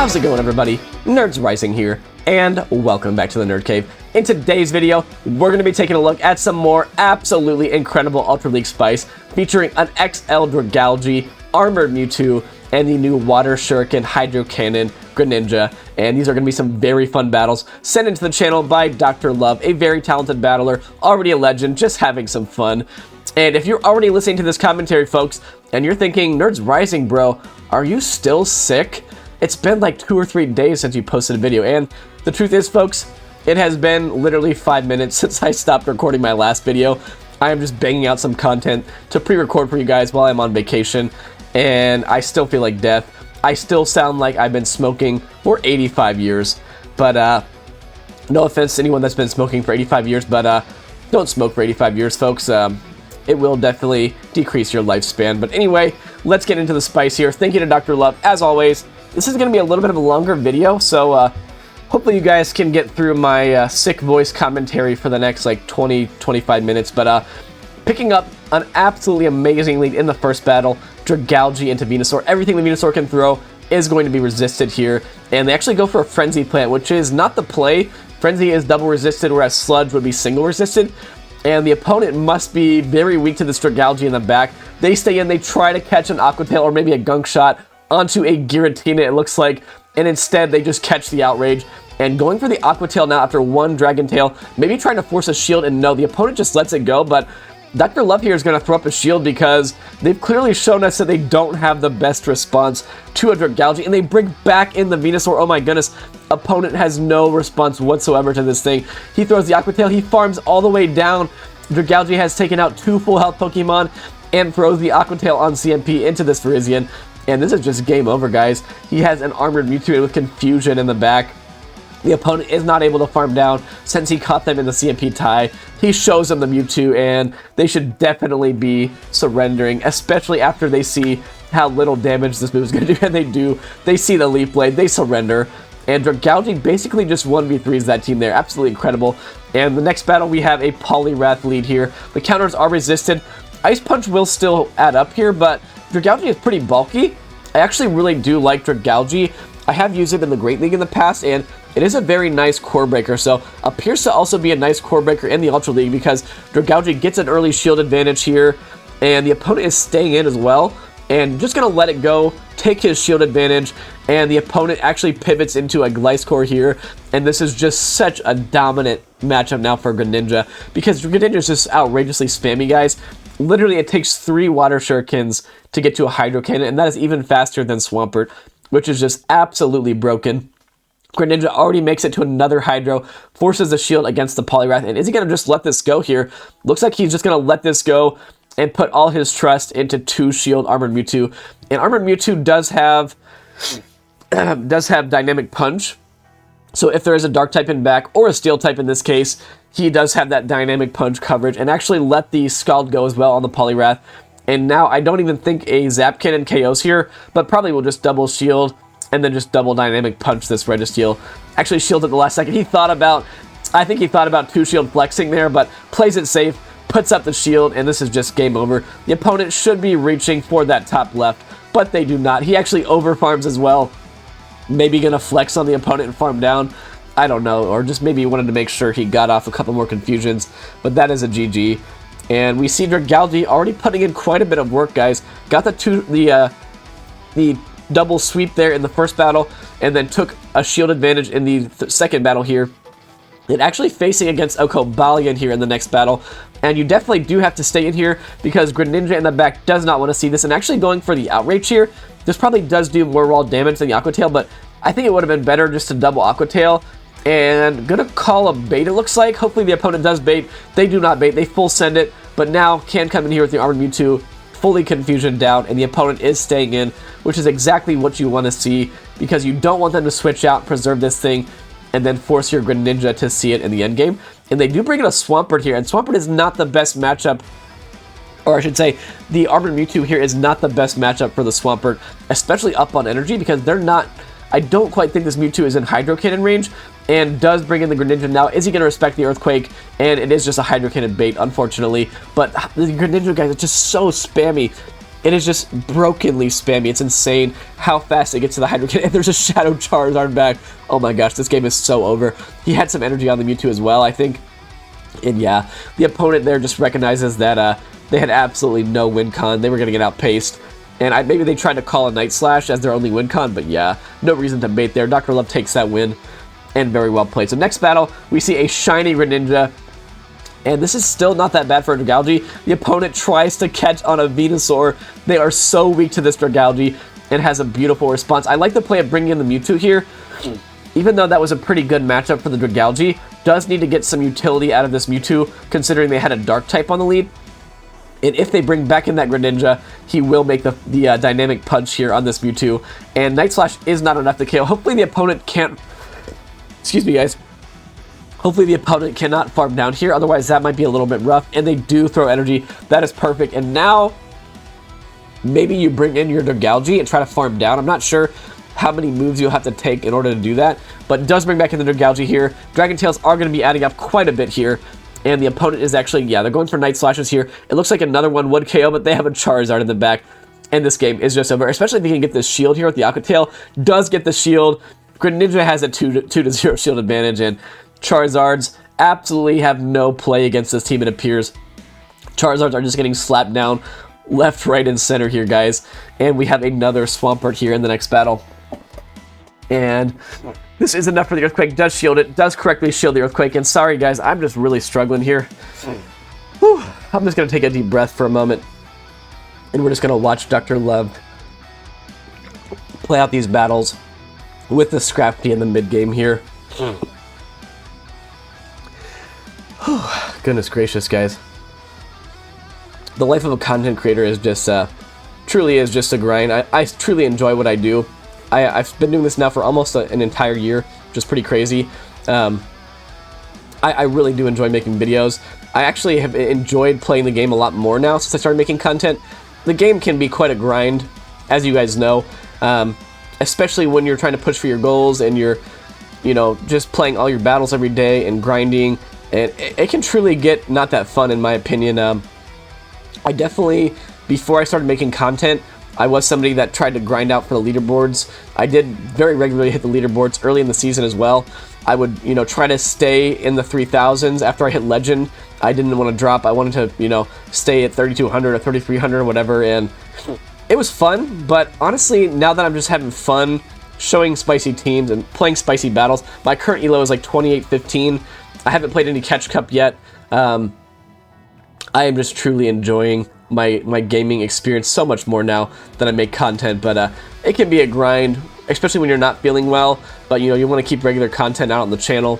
How's it going, everybody? Nerds Rising here, and welcome back to the Nerd Cave. In today's video, we're going to be taking a look at some more absolutely incredible Ultra League Spice, featuring an XL Dragalge, Armored Mewtwo, and the new Water Shuriken Hydro Cannon Greninja. And these are going to be some very fun battles sent into the channel by Dr. Love, a very talented battler, already a legend, just having some fun. And if you're already listening to this commentary, folks, and you're thinking, Nerds Rising, bro, are you still sick? It's been like 2 or 3 days since you posted a video, and the truth is, folks, it has been literally 5 minutes since I stopped recording my last video. I am just banging out some content to pre-record for you guys while I'm on vacation, and I still feel like death. I still sound like I've been smoking for 85 years, but no offense to anyone that's been smoking for 85 years, but don't smoke for 85 years, folks. It will definitely decrease your lifespan. But anyway, let's get into the spice here. Thank you to Dr. Love, as always. This is going to be a little bit of a longer video, so hopefully you guys can get through my sick voice commentary for the next like 20-25 minutes. But picking up an absolutely amazing lead in the first battle, Dragalge into Venusaur. Everything the Venusaur can throw is going to be resisted here, and they actually go for a Frenzy plant, which is not the play. Frenzy is double resisted, whereas Sludge would be single resisted. And the opponent must be very weak to this Dragalge in the back. They stay in, they try to catch an Aqua Tail or maybe a Gunk Shot onto a Giratina, it looks like, and instead they just catch the Outrage. And going for the Aqua Tail now after one Dragon Tail, maybe trying to force a shield, and no, the opponent just lets it go. But Dr. Love here is going to throw up a shield because they've clearly shown us that they don't have the best response to a Dragalge, and they bring back in the Venusaur. Oh my goodness, opponent has no response whatsoever to this thing. He throws the Aqua Tail, he farms all the way down. Dragalge has taken out 2 full health Pokemon and throws the Aqua Tail on CMP into this Virizion. And this is just game over, guys. He has an Armored Mewtwo with Confusion in the back. The opponent is not able to farm down since he caught them in the CMP tie. He shows them the Mewtwo, and they should definitely be surrendering, especially after they see how little damage this move is going to do. And they do. They see the Leaf Blade. They surrender. And Dragalge basically just 1v3s that team there. Absolutely incredible. And the next battle, we have a Poliwrath lead here. The counters are resisted. Ice Punch will still add up here, but Dragalge is pretty bulky. I actually really do like Dragalge. I have used it in the Great League in the past, and it is a very nice Corebreaker, so appears to also be a nice Corebreaker in the Ultra League because Dragalge gets an early shield advantage here, and the opponent is staying in as well, and just going to let it go, take his shield advantage, and the opponent actually pivots into a Gliscor here, and this is just such a dominant matchup now for Greninja, because Greninja is just outrageously spammy, guys. Literally, it takes 3 Water Shurikens to get to a Hydro Cannon, and that is even faster than Swampert, which is just absolutely broken. Greninja already makes it to another Hydro, forces the shield against the Poliwrath, and is he going to just let this go here? Looks like he's just going to let this go and put all his trust into 2 Shield Armored Mewtwo. And Armored Mewtwo does have Dynamic Punch, so if there is a Dark type in back, or a Steel type in this case, he does have that Dynamic Punch coverage, and actually let the Scald go as well on the Poliwrath. And now I don't even think a Zap Cannon KOs here, but probably will just double shield and then just double Dynamic Punch this Registeel. Actually shielded at the last second. I think he thought about 2 shield flexing there, but plays it safe, puts up the shield, and this is just game over. The opponent should be reaching for that top left, but they do not. He actually over farms as well. Maybe gonna flex on the opponent and farm down. I don't know, or just maybe he wanted to make sure he got off a couple more confusions, but that is a GG. And we see Dragalge already putting in quite a bit of work, guys. Got the double sweep there in the first battle, and then took a shield advantage in the second battle here. And actually facing against Cobalion here in the next battle. And you definitely do have to stay in here because Greninja in the back does not want to see this. And actually going for the Outrage here, this probably does do more raw damage than the Aqua Tail, but I think it would have been better just to double Aqua Tail. And gonna call a bait, it looks like. Hopefully the opponent does bait. They do not bait, they full send it, but now can come in here with the Armored Mewtwo, fully Confusion down, and the opponent is staying in, which is exactly what you want to see, because you don't want them to switch out, preserve this thing, and then force your Greninja to see it in the endgame. And they do bring in a Swampert here, and Swampert is not the best matchup, or I should say, the Armored Mewtwo here is not the best matchup for the Swampert, especially up on energy, because they're not, I don't quite think this Mewtwo is in Hydro Cannon range, and does bring in the Greninja now. Is he going to respect the Earthquake? And it is just a Hydro Cannon bait, unfortunately. But the Greninja, guys, it's just so spammy. It is just brokenly spammy. It's insane how fast it gets to the Hydro Kid. And there's a Shadow Charizard back. Oh my gosh, this game is so over. He had some energy on the Mewtwo as well, I think. And yeah, the opponent there just recognizes that they had absolutely no win con. They were going to get outpaced. And maybe they tried to call a Night Slash as their only win con, but yeah, no reason to bait there. Dr. Love takes that win, and very well played. So next battle, we see a shiny Greninja. And this is still not that bad for Dragalge. The opponent tries to catch on a Venusaur. They are so weak to this Dragalge and has a beautiful response. I like the play of bringing in the Mewtwo here. Even though that was a pretty good matchup for the Dragalge, does need to get some utility out of this Mewtwo, considering they had a Dark type on the lead. And if they bring back in that Greninja, he will make the Dynamic Punch here on this Mewtwo. And Night Slash is not enough to KO. Hopefully the opponent can't... Excuse me, guys. Hopefully the opponent cannot farm down here, otherwise that might be a little bit rough. And they do throw energy. That is perfect. And now, maybe you bring in your Dragalge and try to farm down. I'm not sure how many moves you'll have to take in order to do that, but it does bring back in the Dragalge here. Dragon Tails are going to be adding up quite a bit here. And the opponent is actually, yeah, they're going for Night Slashes here. It looks like another one would KO, but they have a Charizard in the back. And this game is just over, especially if you can get this shield here with the Aqua Tail. Does get the shield. Greninja has a 2-0 shield advantage, and Charizards absolutely have no play against this team, it appears. Charizards are just getting slapped down left, right, and center here, guys. And we have another Swampert here in the next battle. And this is enough for the Earthquake. Does shield it. Does correctly shield the Earthquake. And sorry, guys, I'm just really struggling here. Whew. I'm just going to take a deep breath for a moment. And we're just going to watch Dr. Love play out these battles with the Scrafty in the mid-game here. Goodness gracious, guys. The life of a content creator is just, truly is just a grind. I truly enjoy what I do. I've been doing this now for almost an entire year, which is pretty crazy. I really do enjoy making videos. I actually have enjoyed playing the game a lot more now since I started making content. The game can be quite a grind, as you guys know, especially when you're trying to push for your goals and you're, you know, just playing all your battles every day and grinding. And it can truly get not that fun, in my opinion. I definitely, before I started making content, I was somebody that tried to grind out for the leaderboards. I did very regularly hit the leaderboards early in the season as well. I would, you know, try to stay in the 3000s after I hit Legend. I didn't want to drop. I wanted to, you know, stay at 3200 or 3300 or whatever, and it was fun. But honestly, now that I'm just having fun showing spicy teams and playing spicy battles, my current elo is like 2815. I haven't played any Catch Cup yet. I am just truly enjoying my gaming experience so much more now that I make content, but it can be a grind, especially when you're not feeling well, but you know, you want to keep regular content out on the channel.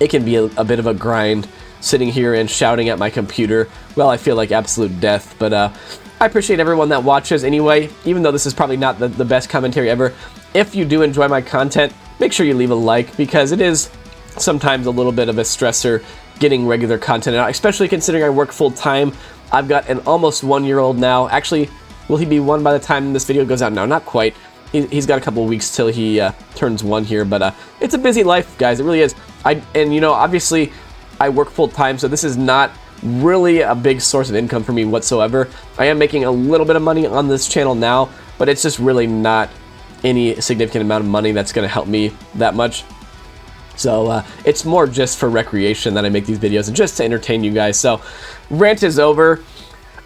It can be a bit of a grind sitting here and shouting at my computer. Well, I feel like absolute death, but I appreciate everyone that watches anyway, even though this is probably not the best commentary ever. If you do enjoy my content, make sure you leave a like, because it is sometimes a little bit of a stressor getting regular content out, especially considering I work full-time. I've got an almost 1-year-old now. Actually, will he be 1 by the time this video goes out? No, not quite. He's got a couple of weeks till he turns 1 here, but it's a busy life, guys. It really is. And you know, obviously, I work full-time, so this is not really a big source of income for me whatsoever. I am making a little bit of money on this channel now, but it's just really not any significant amount of money that's going to help me that much. So it's more just for recreation that I make these videos and just to entertain you guys. So rant is over.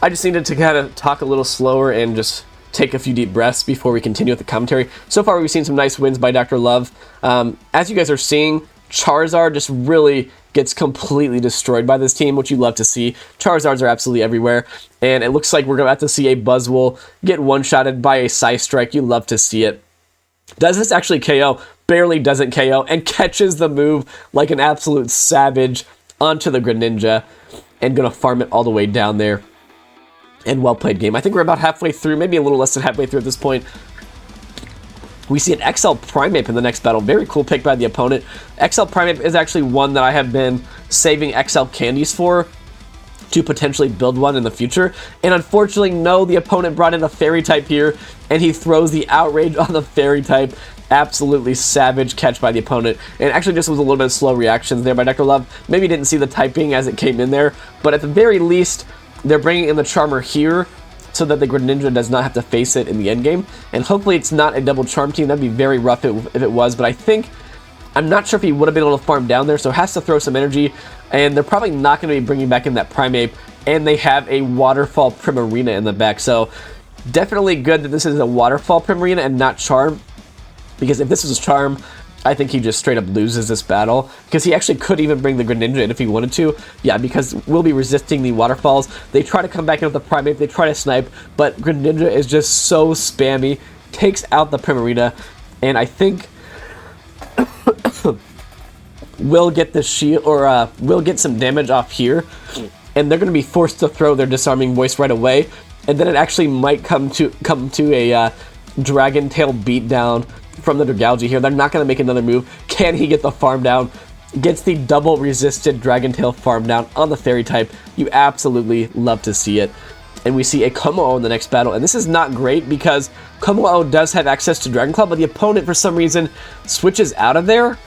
I just needed to kind of talk a little slower and just take a few deep breaths before we continue with the commentary. So far, we've seen some nice wins by Dr. Love. As you guys are seeing, Charizard just really gets completely destroyed by this team, which you love to see. Charizards are absolutely everywhere, and it looks like we're about to see a Buzzwole get one-shotted by a Psystrike. You love to see it. Does this actually KO? Barely doesn't KO, and catches the move like an absolute savage onto the Greninja, and gonna farm it all the way down there. And well played game. I think we're about halfway through, maybe a little less than halfway through at this point. We see an XL Primeape in the next battle. Very cool pick by the opponent. XL Primeape is actually one that I have been saving XL candies for to potentially build one in the future. And unfortunately, no, the opponent brought in a Fairy type here, and he throws the Outrage on the Fairy type. Absolutely savage catch by the opponent. And actually just was a little bit of slow reactions there by Dr. Love. Maybe didn't see the typing as it came in there, but at the very least, they're bringing in the Charmer here so that the Greninja does not have to face it in the end game. And hopefully it's not a double charm team. That'd be very rough if it was, but I'm not sure if he would have been able to farm down there, so has to throw some energy, and they're probably not going to be bringing back in that Primeape, and they have a Waterfall Primarina in the back, so definitely good that this is a Waterfall Primarina and not Charm, because if this was Charm, I think he just straight up loses this battle, because he actually could even bring the Greninja in if he wanted to. Yeah, because we'll be resisting the Waterfalls. They try to come back in with the Primeape, they try to snipe, but Greninja is just so spammy, takes out the Primarina, and I think will get the shield, or will get some damage off here, and they're going to be forced to throw their Disarming Voice right away, and then it actually might come to a Dragon Tail beatdown from the Dragalge here. They're not going to make another move. Can he get the farm down? Gets the double resisted Dragon Tail farm down on the Fairy type. You absolutely love to see it. And we see a Como-O in the next battle, and this is not great because Como-O does have access to Dragon Claw, but the opponent for some reason switches out of there.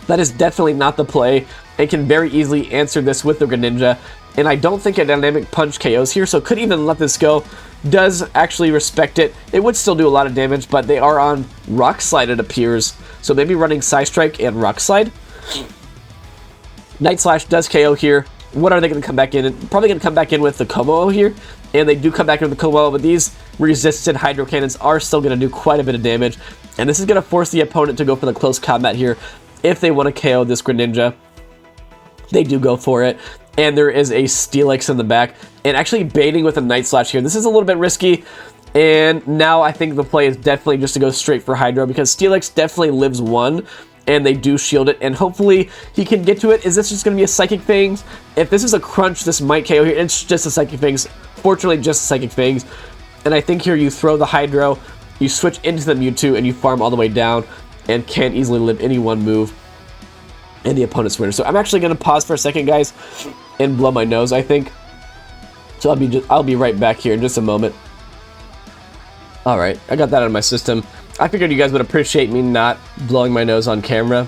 That is definitely not the play, and can very easily answer this with the Greninja, and I don't think a Dynamic Punch KOs here, so could even let this go. Does actually respect it. It would still do a lot of damage, but they are on Rock Slide, it appears, so maybe running Psy Strike and Rock Slide. Night Slash does KO here. What are they going to come back in? Probably going to come back in with the Como-O here, and they do come back in with the Como-O, but these resisted Hydro Cannons are still going to do quite a bit of damage, and this is going to force the opponent to go for the close combat here. If they want to KO this Greninja, they do go for it, and there is a Steelix in the back, and actually baiting with a Night Slash here. This is a little bit risky, and now I think the play is definitely just to go straight for Hydro, because Steelix definitely lives one, and they do shield it, and hopefully he can get to it. Is this just going to be a Psychic Fangs? If this is a Crunch, this might KO here. It's just a Psychic Fangs. Fortunately, just a Psychic Fangs. And I think here you throw the Hydro, you switch into the Mewtwo, and you farm all the way down, and can't easily live any one move in the opponent's winner. So I'm actually going to pause for a second, guys, and blow my nose, I think. So I'll be right back here in just a moment. Alright, I got that out of my system. I figured you guys would appreciate me not blowing my nose on camera.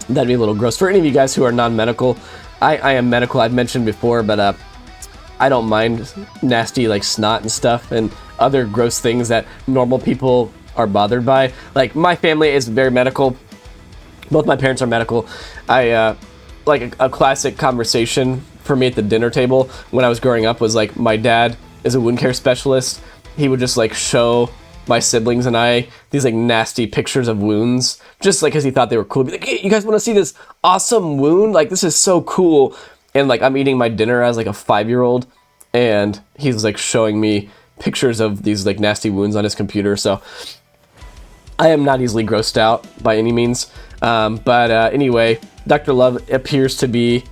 That'd be a little gross. For any of you guys who are non-medical, I am medical, I've mentioned before, but I don't mind nasty like snot and stuff and other gross things that normal people are bothered by. Like, my family is very medical. Both my parents are medical. Like a classic conversation for me at the dinner table when I was growing up was like, my dad is a wound care specialist. He would just like show my siblings and I these like nasty pictures of wounds, just like because he thought they were cool. He'd be like, hey, you guys want to see this awesome wound? Like, this is so cool. And like, I'm eating my dinner as like a 5-year-old, and he's like showing me pictures of these like nasty wounds on his computer. So I am not easily grossed out by any means. Anyway, Dr. Love appears to be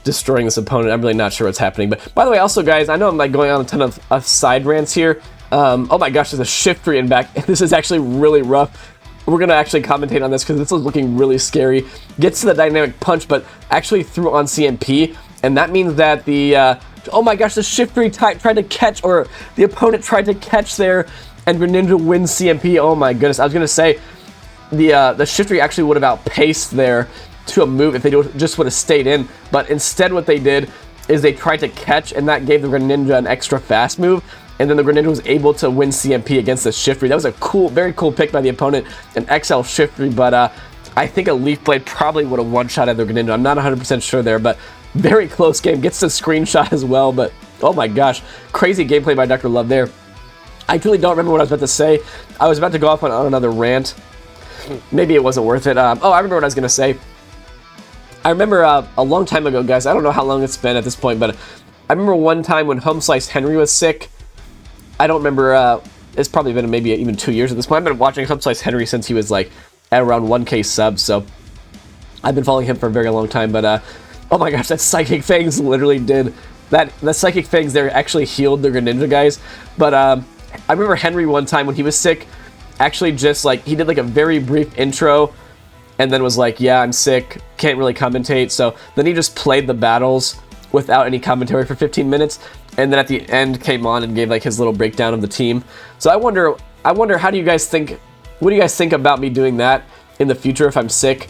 destroying this opponent. I'm really not sure what's happening. But by the way, also guys, I know I'm like going on a ton of side rants here. Oh my gosh, there's a Shiftry in back. This is actually really rough. We're going to actually commentate on this because this is looking really scary. Gets to the Dynamic Punch, but actually threw on CMP. And that means that the, oh my gosh, the Shiftry tried to catch, or the opponent tried to catch there, and Greninja wins CMP. Oh my goodness. I was going to say, the Shiftry actually would have outpaced there to a move if they just would have stayed in. But instead what they did is they tried to catch, and that gave the Greninja an extra fast move. And then the Greninja was able to win CMP against the Shiftry. That was a cool, very cool pick by the opponent, an XL Shiftry, but I think a Leaf Blade probably would have one-shotted the Greninja. I'm not 100% sure there, but very close game. Gets the screenshot as well, but oh my gosh, crazy gameplay by Dr. Love there. I truly don't remember what I was about to say. I was about to go off on another rant. Maybe it wasn't worth it. Oh, I remember what I was going to say. I remember a long time ago, guys, I don't know how long it's been at this point, but I remember one time when Home Slice Henry was sick. I don't remember, it's probably been maybe even 2 years at this point. I've been watching Home Slice Henry since he was like at around 1K subs, so I've been following him for a very long time, but oh my gosh, that Psychic Fangs literally did that. The Psychic Fangs there actually healed the Greninja guys, but I remember Henry one time when he was sick, actually just like, he did like a very brief intro, and then was like, yeah, I'm sick, can't really commentate, so then he just played the battles without any commentary for 15 minutes, and then at the end came on and gave like his little breakdown of the team. So I wonder, how do you guys think, what do you guys think about me doing that in the future if I'm sick?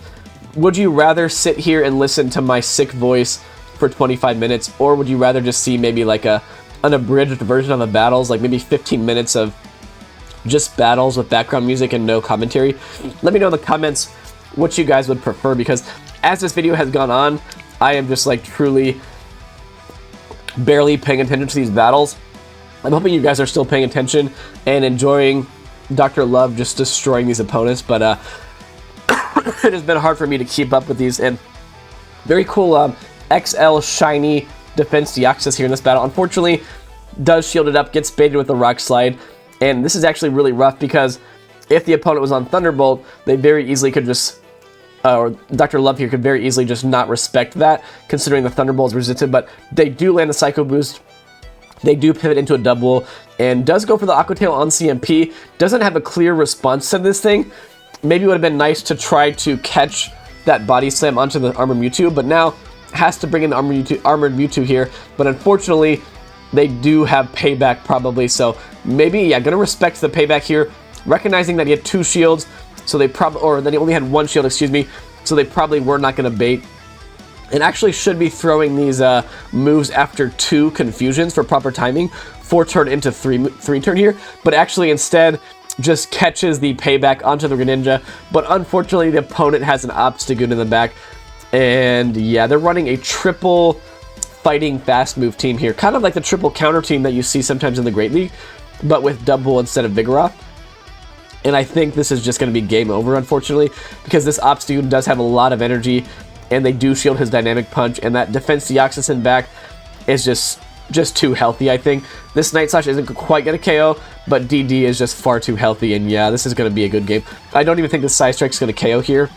Would you rather sit here and listen to my sick voice for 25 minutes, or would you rather just see maybe like a an abridged version of the battles, like maybe 15 minutes of just battles with background music and no commentary. Let me know in the comments what you guys would prefer, because as this video has gone on, I am just like truly barely paying attention to these battles. I'm hoping you guys are still paying attention and enjoying Dr. Love just destroying these opponents, but it has been hard for me to keep up with these. And very cool XL shiny defense Deoxys here in this battle. Unfortunately, does shield it up, gets baited with the Rock Slide, and this is actually really rough because if the opponent was on Thunderbolt, they very easily could just, or Dr. Love here could very easily just not respect that, considering the Thunderbolt is resisted, but they do land the Psycho Boost. They do pivot into a double, and does go for the Aqua Tail on CMP. Doesn't have a clear response to this thing. Maybe it would have been nice to try to catch that Body Slam onto the Armored Mewtwo, but now has to bring in the Armored Mewtwo here. But unfortunately, they do have payback probably, so maybe, yeah, gonna respect the payback here, recognizing that he had 2 shields, so they probably, or that he only had 1 shield, excuse me, so they probably were not gonna bait. And actually should be throwing these moves after 2 confusions for proper timing, 4 turn into 3 turn here, but actually instead just catches the payback onto the Greninja. But unfortunately, the opponent has an Obstagoon in the back, and yeah, they're running a triple fighting fast move team here, kind of like the triple counter team that you see sometimes in the Great League, but with double instead of Vigoroth. And I think this is just going to be game over, unfortunately, because this Obstagoon does have a lot of energy, and they do shield his Dynamic Punch, and that Defense Deoxys in back is just too healthy, I think. This Night Slash isn't quite going to KO, but DD is just far too healthy, and yeah, this is going to be a good game. I don't even think the Side Strike is going to KO here,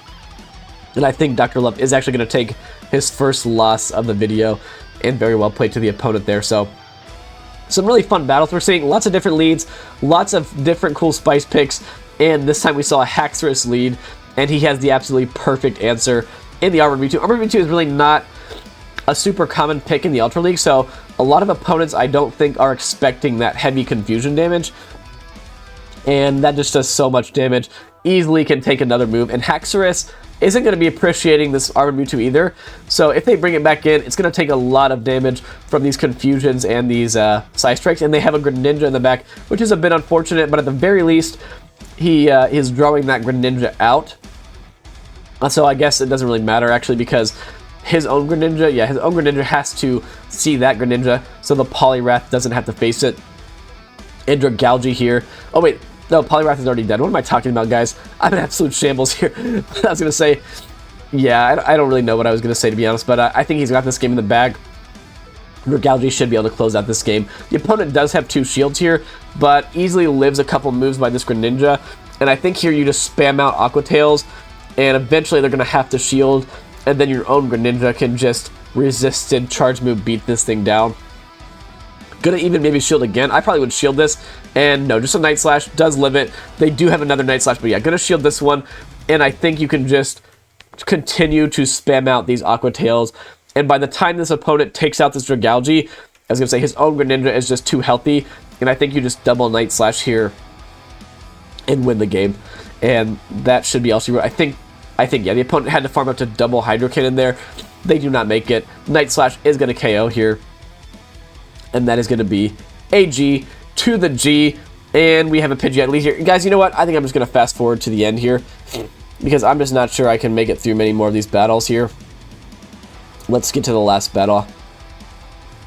and I think Dr. Love is actually going to take his first loss of the video, and very well played to the opponent there. So some really fun battles we're seeing, lots of different leads, lots of different cool spice picks, and this time we saw a Haxorus lead, and he has the absolutely perfect answer in the Armored Mewtwo. Armored Mewtwo is really not a super common pick in the Ultra League, so a lot of opponents I don't think are expecting that heavy confusion damage, and that just does so much damage. Easily can take another move, and Haxorus isn't going to be appreciating this Armored Mewtwo either, so if they bring it back in, it's going to take a lot of damage from these confusions and these Side Strikes, and they have a Greninja in the back, which is a bit unfortunate, but at the very least, he is drawing that Greninja out. So I guess it doesn't really matter, actually, because his own Greninja has to see that Greninja, so the Poliwrath doesn't have to face it. And Dragalge here. Oh, wait. No, Poliwrath is already dead. What am I talking about, guys? I'm in absolute shambles here. I was going to say, yeah, I don't really know what I was going to say, to be honest, but I think he's got this game in the bag. Dragalge should be able to close out this game. The opponent does have 2 shields here, but easily lives a couple moves by this Greninja, and I think here you just spam out Aqua Tails, and eventually they're going to have to shield, and then your own Greninja can just resisted charge move beat this thing down. Gonna even maybe shield again. I probably would shield this, and no, just a Night Slash does live it. They do have another Night Slash, but yeah, gonna shield this one, and I think you can just continue to spam out these Aqua Tails, and by the time this opponent takes out this Dragalge, I was gonna say his own Greninja is just too healthy, and I think you just double Night Slash here and win the game, and that should be also. I think yeah, the opponent had to farm up to double Hydro Cannon there. They do not make it. Night Slash is gonna KO here, and that is going to be a G to the G, and we have a Pidgeot lead here. Guys, you know what? I think I'm just going to fast forward to the end here, because I'm just not sure I can make it through many more of these battles here. Let's get to the last battle.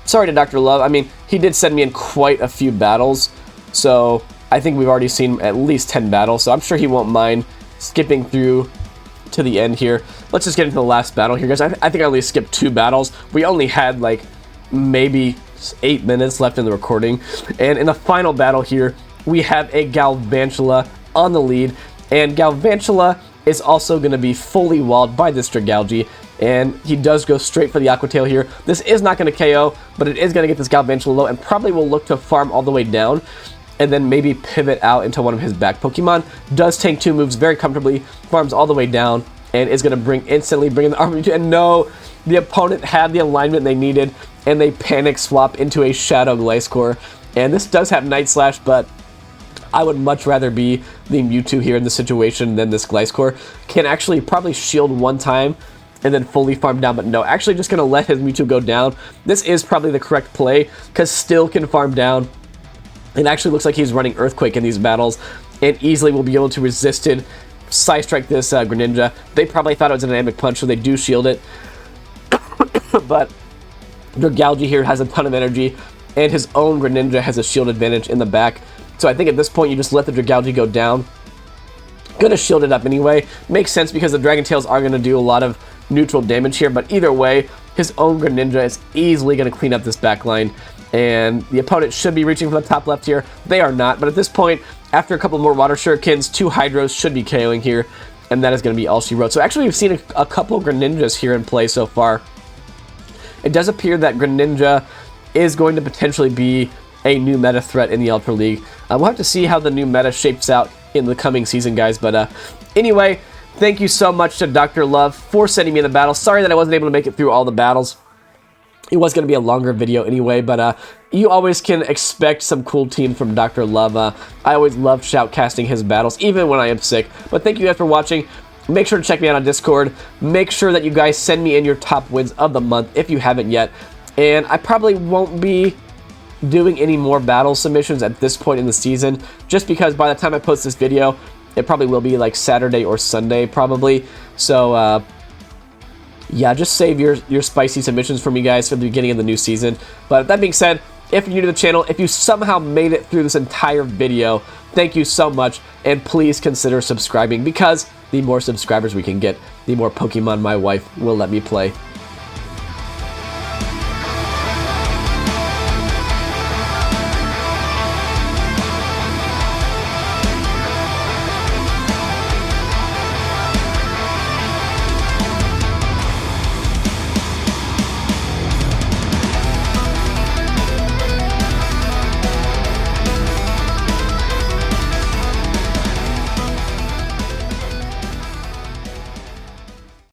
Sorry to Dr. Love. I mean, he did send me in quite a few battles, so I think we've already seen at least 10 battles, so I'm sure he won't mind skipping through to the end here. Let's just get into the last battle here, guys. I think I only skipped 2 battles. We only had, like, maybe 8 minutes left in the recording, and in the final battle here we have a Galvantula on the lead, and Galvantula is also going to be fully walled by this Dragalge, and he does go straight for the Aqua Tail here. This is not going to KO, but it is going to get this Galvantula low, and probably will look to farm all the way down and then maybe pivot out into one of his back Pokemon. Does tank 2 moves very comfortably, farms all the way down, and is going to instantly bring in the Armored Mewtwo, and no, the opponent had the alignment they needed, and they panic swap into a Shadow Gliscor. And this does have Night Slash, but I would much rather be the Mewtwo here in this situation than this Gliscor. Can actually probably shield one time and then fully farm down, but no, actually just going to let his Mewtwo go down. This is probably the correct play, because Still can farm down. It actually looks like he's running Earthquake in these battles, and easily will be able to resist it, Side Strike this Greninja. They probably thought it was a Dynamic Punch, so they do shield it. But Dragalge here has a ton of energy, and his own Greninja has a shield advantage in the back. So I think at this point, you just let the Dragalge go down. Gonna shield it up anyway. Makes sense because the Dragon Tails are gonna do a lot of neutral damage here, but either way, his own Greninja is easily gonna clean up this back line, and the opponent should be reaching for the top left here. They are not, but at this point, after a couple more Water Shurikens, 2 Hydros should be KOing here, and that is gonna be all she wrote. So actually, we've seen a couple Greninjas here in play so far. It does appear that Greninja is going to potentially be a new meta threat in the Ultra League. We'll have to see how the new meta shapes out in the coming season, guys. But anyway, thank you so much to Dr. Love for sending me in the battle. Sorry that I wasn't able to make it through all the battles. It was going to be a longer video anyway, but you always can expect some cool teams from Dr. Love. I always love shoutcasting his battles, even when I am sick. But thank you guys for watching. Make sure to check me out on Discord. Make sure that you guys send me in your top wins of the month if you haven't yet. And I probably won't be doing any more battle submissions at this point in the season, just because by the time I post this video, it probably will be like Saturday or Sunday probably. So yeah, just save your spicy submissions for me, guys, for the beginning of the new season. But that being said, if you're new to the channel, if you somehow made it through this entire video, thank you so much, and please consider subscribing, because the more subscribers we can get, the more Pokemon my wife will let me play.